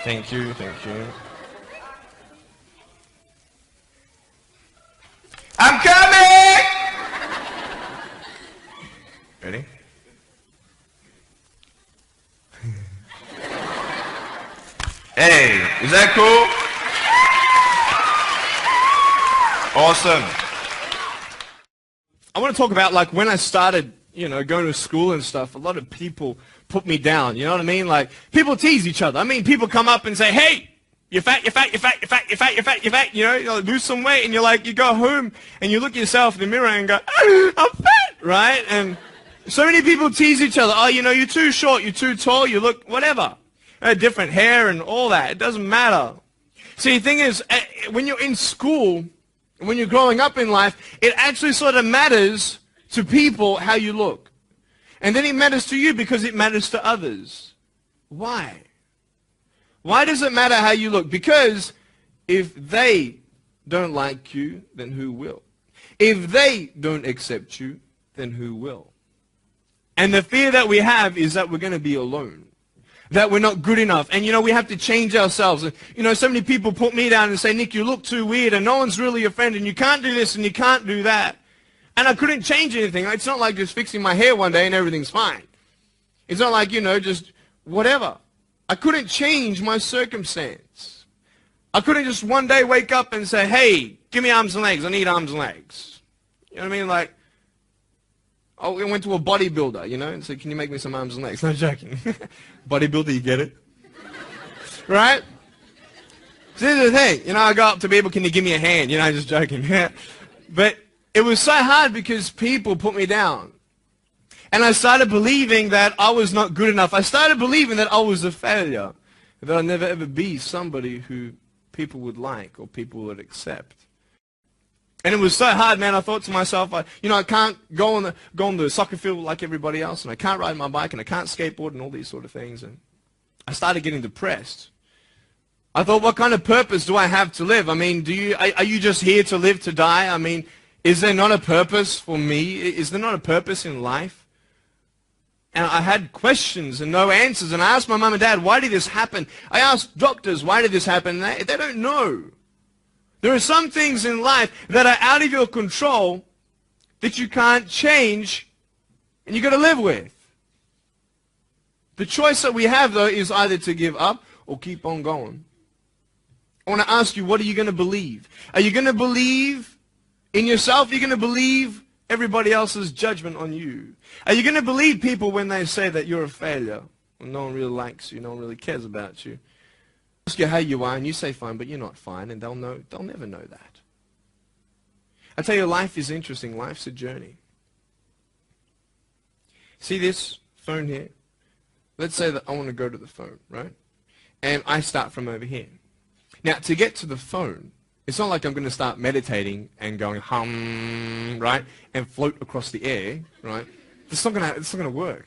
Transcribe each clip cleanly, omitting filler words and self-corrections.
Thank you, thank you. I'm coming! Ready? Hey, is that cool? Awesome. I want to talk about, like, when I started, going to school and stuff, a lot of people put me down, you know what I mean? Like, people tease each other. I mean, people come up and say, hey, you're fat, you're fat, you're fat, you're fat, you're fat, you're fat, you're fat, you lose some weight, and you're like, you go home and you look at yourself in the mirror and go, I'm fat, right? And so many people tease each other. Oh, you're too short, you're too tall, you look whatever. Different hair and all that. It doesn't matter. See, the thing is, when you're in school, when you're growing up in life, it actually sort of matters to people how you look. And then it matters to you because it matters to others. Why? Why does it matter how you look? Because if they don't like you, then who will? If they don't accept you, then who will? And the fear that we have is that we're going to be alone, that we're not good enough. And, we have to change ourselves. And, so many people put me down and say, Nick, you look too weird, and no one's really your friend, and you can't do this, and you can't do that. And I couldn't change anything. It's not like just fixing my hair one day and everything's fine. It's not like, just whatever. I couldn't change my circumstance. I couldn't just one day wake up and say, hey, give me arms and legs. I need arms and legs. You know what I mean? Like, I went to a bodybuilder, and said, can you make me some arms and legs? No joking. Bodybuilder, you get it? Right? So this is the thing. I go up to people, can you give me a hand? Just joking. But it was so hard because people put me down. And I started believing that I was not good enough. I started believing that I was a failure. That I'd never ever be somebody who people would like or people would accept. And it was so hard, man. I thought to myself, I can't go on the soccer field like everybody else, and I can't ride my bike, and I can't skateboard, and all these sort of things. And I started getting depressed. I thought, what kind of purpose do I have to live? I mean, are you just here to live to die? I mean, is there not a purpose for me? Is there not a purpose in life? And I had questions and no answers. And I asked my mum and dad, why did this happen? I asked doctors, why did this happen? They don't know. There are some things in life that are out of your control that you can't change and you've got to live with. The choice that we have, though, is either to give up or keep on going. I want to ask you, what are you going to believe? Are you going to believe in yourself? Are you going to believe everybody else's judgment on you? Are you going to believe people when they say that you're a failure? When no one really likes you, no one really cares about you. Ask you how you are, and you say fine, but you're not fine, and they'll never know that. I tell you, life is interesting. Life's a journey. See this phone here? Let's say that I want to go to the phone, right? And I start from over here. Now, to get to the phone, it's not like I'm going to start meditating and going hum, right, and float across the air, right? It's not going to work.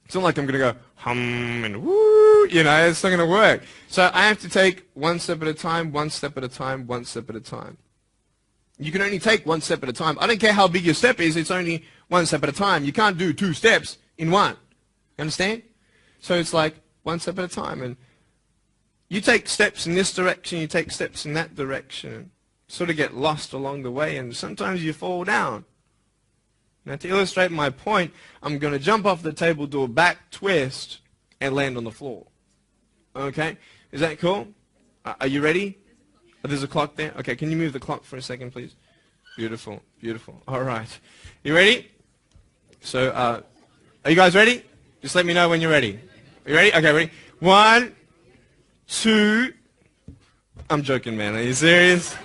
It's not like I'm going to go hum and woo, it's not going to work. So I have to take one step at a time, one step at a time, one step at a time. You can only take one step at a time. I don't care how big your step is, it's only one step at a time. You can't do 2 steps in one. You understand? So it's like one step at a time. And you take steps in this direction, you take steps in that direction. Sort of get lost along the way, and sometimes you fall down. Now, to illustrate my point, I'm going to jump off the table, do a back twist, and land on the floor. Okay? Is that cool? Are you ready? Oh, there's a clock there? Okay, can you move the clock for a second, please? Beautiful, beautiful. All right. You ready? So, are you guys ready? Just let me know when you're ready. Are you ready? Okay, ready? 1, 2. I'm joking, man. Are you serious?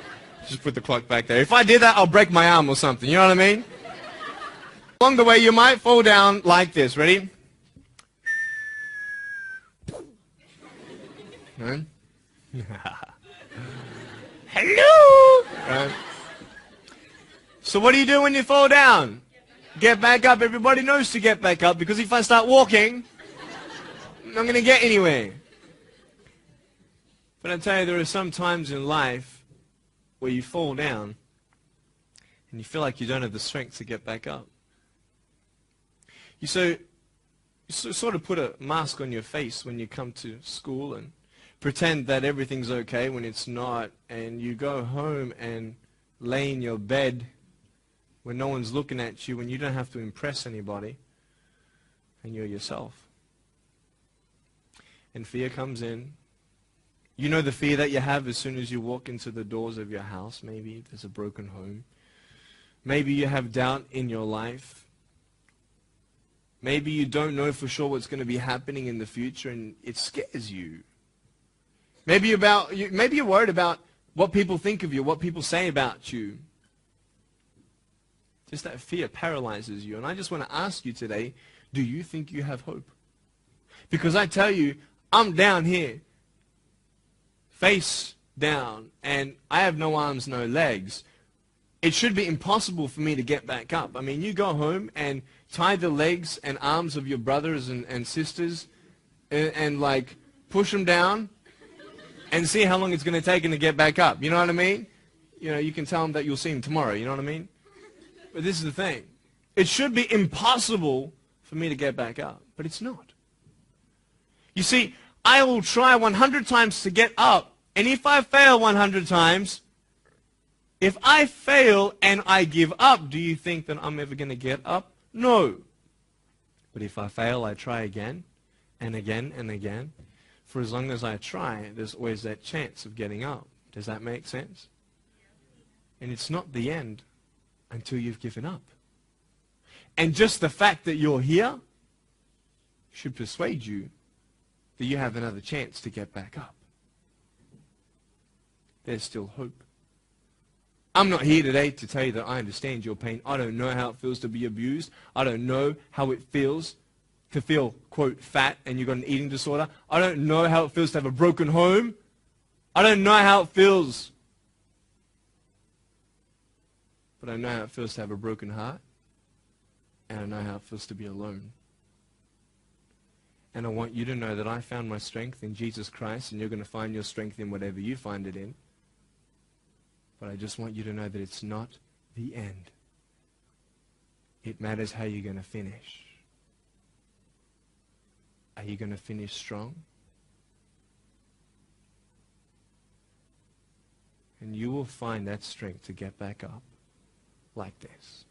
Just put the clock back there. If I did that, I'll break my arm or something. You know what I mean? Along the way, you might fall down like this. Ready? Right? Hello! Right. So what do you do when you fall down? Get back up. Everybody knows to get back up, because if I start walking, I'm not going to get anywhere. But I tell you, there are some times in life where you fall down and you feel like you don't have the strength to get back up. You sort of put a mask on your face when you come to school, and pretend that everything's okay when it's not, and you go home and lay in your bed when no one's looking at you, when you don't have to impress anybody, and you're yourself. And fear comes in. You know the fear that you have as soon as you walk into the doors of your house. Maybe there's a broken home. Maybe you have doubt in your life. Maybe you don't know for sure what's going to be happening in the future, and it scares you. Maybe you're worried about what people think of you, what people say about you. Just that fear paralyzes you. And I just want to ask you today, do you think you have hope? Because I tell you, I'm down here, face down, and I have no arms, no legs. It should be impossible for me to get back up. I mean, you go home and tie the legs and arms of your brothers and sisters and like push them down and see how long it's going to take them to get back up. You know what I mean? You know, you can tell them that you'll see them tomorrow. You know what I mean? But this is the thing. It should be impossible for me to get back up, but it's not. You see, I will try 100 times to get up, and if I fail 100 times, if I fail and I give up, do you think that I'm ever going to get up? No. But if I fail, I try again and again and again. For as long as I try, there's always that chance of getting up. Does that make sense? And it's not the end until you've given up. And just the fact that you're here should persuade you that you have another chance to get back up. There's still hope. I'm not here today to tell you that I understand your pain. I don't know how it feels to be abused. I don't know how it feels to feel, quote, fat and you've got an eating disorder. I don't know how it feels to have a broken home. I don't know how it feels. But I know how it feels to have a broken heart. And I know how it feels to be alone. And I want you to know that I found my strength in Jesus Christ, and you're going to find your strength in whatever you find it in. But I just want you to know that it's not the end. It matters how you're going to finish. Are you going to finish strong? And you will find that strength to get back up like this.